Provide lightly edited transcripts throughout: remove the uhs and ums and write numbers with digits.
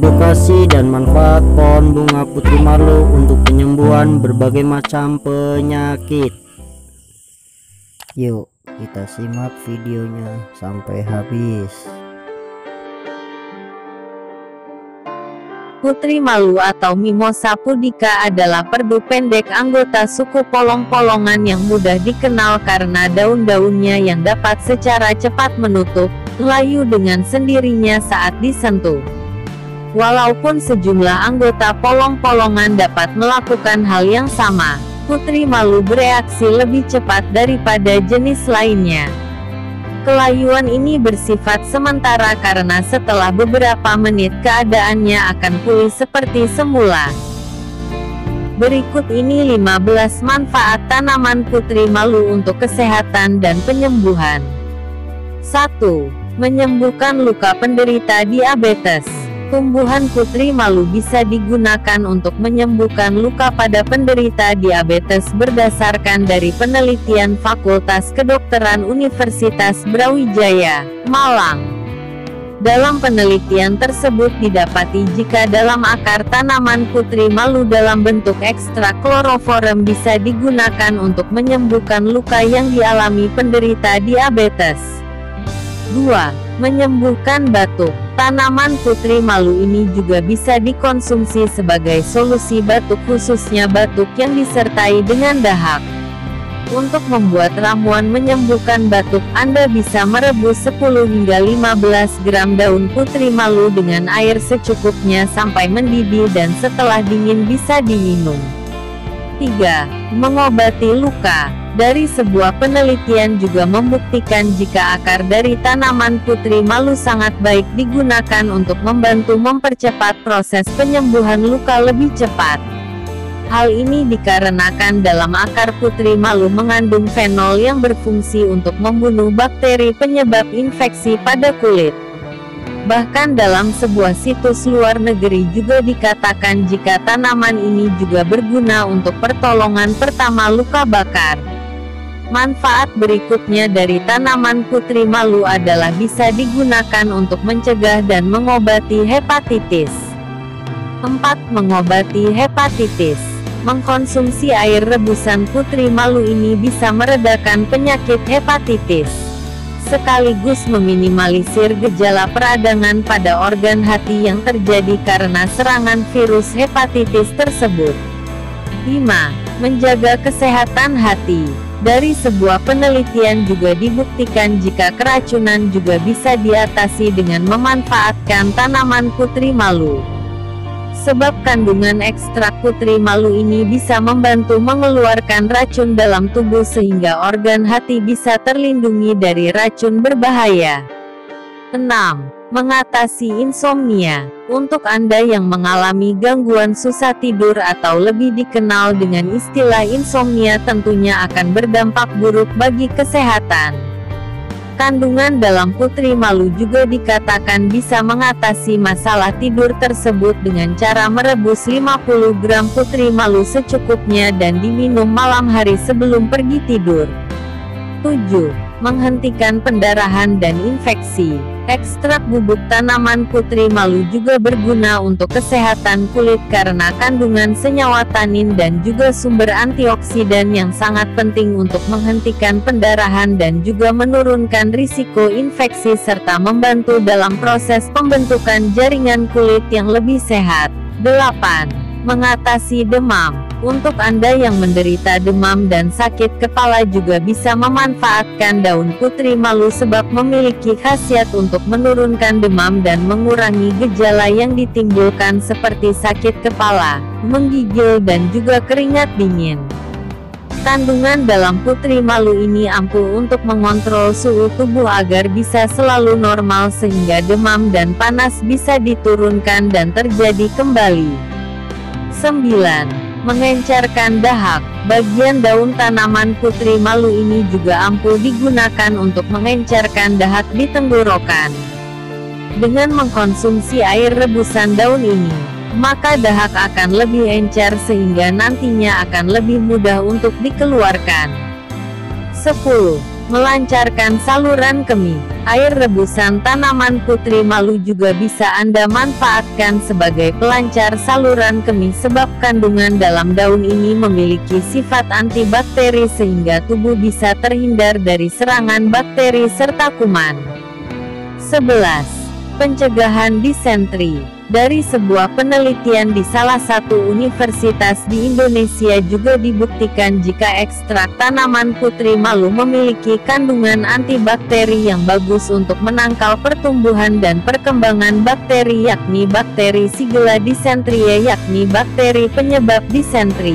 edukasi dan manfaat pohon bunga putri malu untuk penyembuhan berbagai macam penyakit. Yuk kita simak videonya sampai habis. Putri malu atau Mimosa pudica adalah perdu pendek anggota suku polong-polongan yang mudah dikenal karena daun-daunnya yang dapat secara cepat menutup, layu dengan sendirinya saat disentuh. Walaupun sejumlah anggota polong-polongan dapat melakukan hal yang sama, putri malu bereaksi lebih cepat daripada jenis lainnya. Kelayuan ini bersifat sementara karena setelah beberapa menit keadaannya akan pulih seperti semula. Berikut ini 15 manfaat tanaman putri malu untuk kesehatan dan penyembuhan. 1. Menyembuhkan luka penderita diabetes. Tumbuhan putri malu bisa digunakan untuk menyembuhkan luka pada penderita diabetes berdasarkan dari penelitian Fakultas Kedokteran Universitas Brawijaya, Malang. Dalam penelitian tersebut didapati jika dalam akar tanaman putri malu dalam bentuk ekstrak kloroform bisa digunakan untuk menyembuhkan luka yang dialami penderita diabetes. 2. Menyembuhkan batuk. Tanaman putri malu ini juga bisa dikonsumsi sebagai solusi batuk, khususnya batuk yang disertai dengan dahak. Untuk membuat ramuan menyembuhkan batuk, Anda bisa merebus 10 hingga 15 gram daun putri malu dengan air secukupnya sampai mendidih dan setelah dingin bisa diminum. 3. Mengobati luka. Dari sebuah penelitian juga membuktikan jika akar dari tanaman putri malu sangat baik digunakan untuk membantu mempercepat proses penyembuhan luka lebih cepat. Hal ini dikarenakan dalam akar putri malu mengandung fenol yang berfungsi untuk membunuh bakteri penyebab infeksi pada kulit. Bahkan dalam sebuah situs luar negeri juga dikatakan jika tanaman ini juga berguna untuk pertolongan pertama luka bakar. Manfaat berikutnya dari tanaman putri malu adalah bisa digunakan untuk mencegah dan mengobati hepatitis. 4. Mengobati hepatitis. Mengkonsumsi air rebusan putri malu ini bisa meredakan penyakit hepatitis, sekaligus meminimalisir gejala peradangan pada organ hati yang terjadi karena serangan virus hepatitis tersebut. 5. Menjaga kesehatan hati. Dari sebuah penelitian juga dibuktikan jika keracunan juga bisa diatasi dengan memanfaatkan tanaman putri malu. Sebab kandungan ekstrak putri malu ini bisa membantu mengeluarkan racun dalam tubuh sehingga organ hati bisa terlindungi dari racun berbahaya. 6. Mengatasi insomnia. Untuk Anda yang mengalami gangguan susah tidur atau lebih dikenal dengan istilah insomnia tentunya akan berdampak buruk bagi kesehatan. Kandungan dalam putri malu juga dikatakan bisa mengatasi masalah tidur tersebut dengan cara merebus 50 gram putri malu secukupnya dan diminum malam hari sebelum pergi tidur. 7. Menghentikan pendarahan dan infeksi. Ekstrak bubuk tanaman putri malu juga berguna untuk kesehatan kulit karena kandungan senyawa tanin dan juga sumber antioksidan yang sangat penting untuk menghentikan pendarahan dan juga menurunkan risiko infeksi serta membantu dalam proses pembentukan jaringan kulit yang lebih sehat. 8. Mengatasi demam. Untuk Anda yang menderita demam dan sakit kepala juga bisa memanfaatkan daun putri malu sebab memiliki khasiat untuk menurunkan demam dan mengurangi gejala yang ditimbulkan seperti sakit kepala, menggigil dan juga keringat dingin. Kandungan dalam putri malu ini ampuh untuk mengontrol suhu tubuh agar bisa selalu normal sehingga demam dan panas bisa diturunkan dan terjadi kembali. 9. Mengencerkan dahak. Bagian daun tanaman putri malu ini juga ampuh digunakan untuk mengencerkan dahak di tenggorokan. Dengan mengkonsumsi air rebusan daun ini, maka dahak akan lebih encer sehingga nantinya akan lebih mudah untuk dikeluarkan. 10. melancarkan saluran kemih. Air rebusan tanaman putri malu juga bisa Anda manfaatkan sebagai pelancar saluran kemih sebab kandungan dalam daun ini memiliki sifat antibakteri sehingga tubuh bisa terhindar dari serangan bakteri serta kuman. 11. Pencegahan disentri. Dari sebuah penelitian di salah satu universitas di Indonesia juga dibuktikan jika ekstrak tanaman putri malu memiliki kandungan antibakteri yang bagus untuk menangkal pertumbuhan dan perkembangan bakteri yakni bakteri Shigella dysentery yakni bakteri penyebab disentri.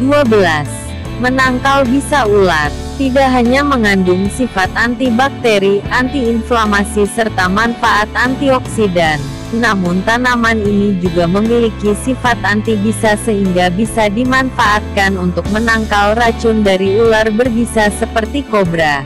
12. Menangkal bisa ular. Tidak hanya mengandung sifat antibakteri, antiinflamasi serta manfaat antioksidan, namun tanaman ini juga memiliki sifat anti bisa sehingga bisa dimanfaatkan untuk menangkal racun dari ular berbisa seperti kobra.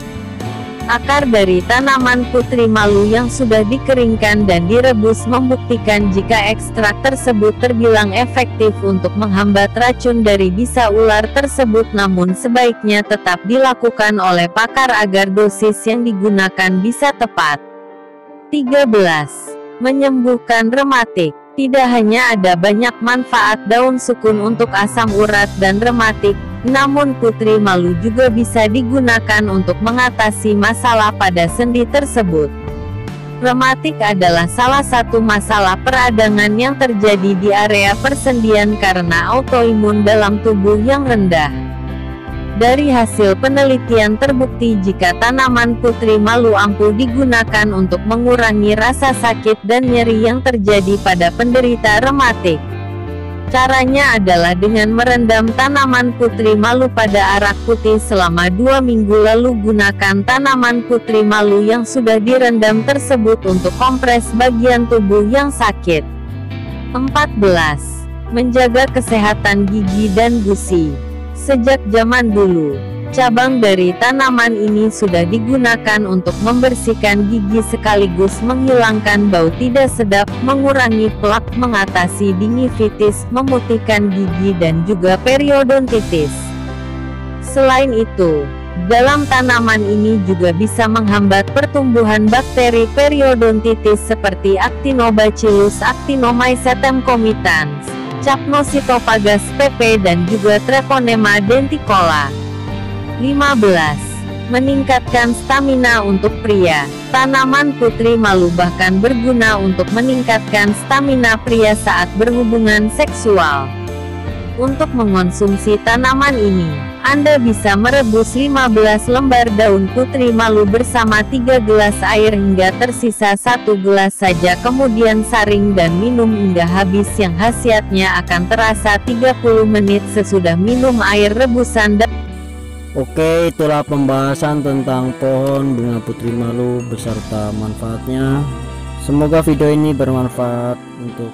Akar dari tanaman putri malu yang sudah dikeringkan dan direbus membuktikan jika ekstrak tersebut terbilang efektif untuk menghambat racun dari bisa ular tersebut, namun sebaiknya tetap dilakukan oleh pakar agar dosis yang digunakan bisa tepat. 13. Menyembuhkan rematik. Tidak hanya ada banyak manfaat daun sukun untuk asam urat dan rematik, namun putri malu juga bisa digunakan untuk mengatasi masalah pada sendi tersebut. Rematik adalah salah satu masalah peradangan yang terjadi di area persendian karena autoimun dalam tubuh yang rendah. Dari hasil penelitian terbukti jika tanaman putri malu ampuh digunakan untuk mengurangi rasa sakit dan nyeri yang terjadi pada penderita rematik. Caranya adalah dengan merendam tanaman putri malu pada arak putih selama 2 minggu lalu gunakan tanaman putri malu yang sudah direndam tersebut untuk kompres bagian tubuh yang sakit. 14. Menjaga kesehatan gigi dan gusi. Sejak zaman dulu, cabang dari tanaman ini sudah digunakan untuk membersihkan gigi sekaligus menghilangkan bau tidak sedap, mengurangi plak, mengatasi gingivitis, memutihkan gigi dan juga periodontitis. Selain itu, dalam tanaman ini juga bisa menghambat pertumbuhan bakteri periodontitis seperti Actinobacillus actinomycetem comitans, Capnocytophagus pp dan juga Treponema denticola. 15. Meningkatkan stamina untuk pria. Tanaman putri malu bahkan berguna untuk meningkatkan stamina pria saat berhubungan seksual. Untuk mengonsumsi tanaman ini, Anda bisa merebus 15 lembar daun putri malu bersama 3 gelas air hingga tersisa 1 gelas saja, kemudian saring dan minum hingga habis yang khasiatnya akan terasa 30 menit sesudah minum air rebusan. Oke, itulah pembahasan tentang pohon bunga putri malu beserta manfaatnya. Semoga video ini bermanfaat untuk